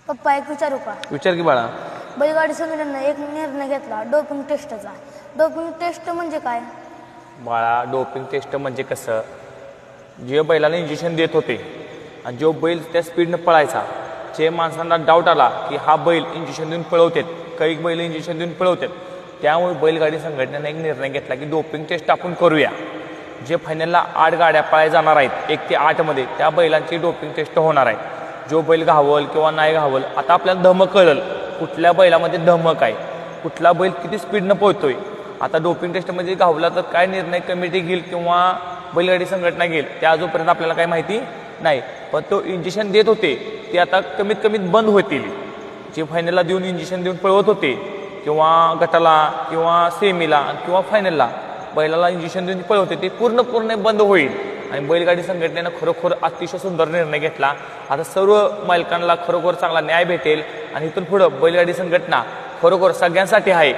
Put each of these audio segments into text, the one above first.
पप्पा एक विचारू का? विचार की बाळा. बैलगाडी संघटनेनं एक निर्णय घेतला डोपिंग टेस्टचा. डोपिंग टेस्ट म्हणजे काय? बाळा, डोपिंग टेस्ट म्हणजे कसं, जे बैलाला इंजेक्शन देत होते आणि जो बैल त्या स्पीडनं पळायचा, जे माणसांना डाऊट आला की हा बैल इंजेक्शन देऊन पळवतात, काही बैल इंजेक्शन देऊन पळवतात, त्यामुळे बैलगाडी संघटनेनं एक निर्णय घेतला की डोपिंग टेस्ट आपण करूया. जे फायनलला 8 गाड्या पळायला जाणार आहेत 1 ते 8मध्ये, त्या बैलांची डोपिंग टेस्ट होणार आहे. जो बैल घावल किंवा नाही घावल, आता आपल्याला धमक कळेल कुठल्या बैलामध्ये धमक आहे, कुठला बैल किती स्पीडनं पळतोय. आता डोपिंग टेस्टमध्ये घावला तर काय निर्णय कमिटी घेईल किंवा बैलगाडी संघटना घेईल त्या अजूनपर्यंत आपल्याला काही माहिती नाही. पण तो इंजेक्शन देत होते ते आता कमीत कमी बंद होतील. जे फायनलला देऊन इंजेक्शन देऊन पळवत होते किंवा गटाला किंवा सेमीला किंवा फायनलला बैलाला इंजेक्शन देऊन पळवते ते पूर्ण बंद होईल. आणि बैलगाडी संघटनेनं खरोखर अतिशय सुंदर निर्णय घेतला. आता सर्व मालकांना खरोखर चांगला न्याय भेटेल आणि इथून पुढं बैलगाडी संघटना खरोखर सगळ्यांसाठी आहे.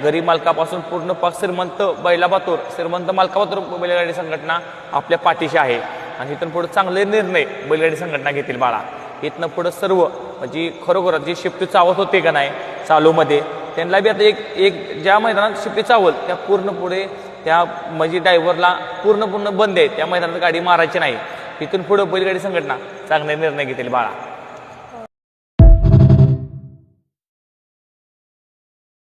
गरीब मालकापासून पूर्ण श्रीमंत बैलाबातूर श्रीमंत मालकाबातूर बैलगाडी संघटना आपल्या पाठीशी आहे. आणि इथून पुढं चांगले निर्णय बैलगाडी संघटना घेतील बाळा. इथनं पुढं सर्व म्हणजे खरोखर जे शिफ्ट चावत होते का नाही चालूमध्ये, त्यांना बी आता एक ज्या मैदानात शिफ्ट चावल त्या पूर्ण पुढे त्या म्हणजे ड्रायव्हरला पूर्ण बंद आहे, त्या मैदानात गाडी मारायची नाही. इथून पुढं बैलगाडी संघटना चांगले निर्णय घेतील बाळा.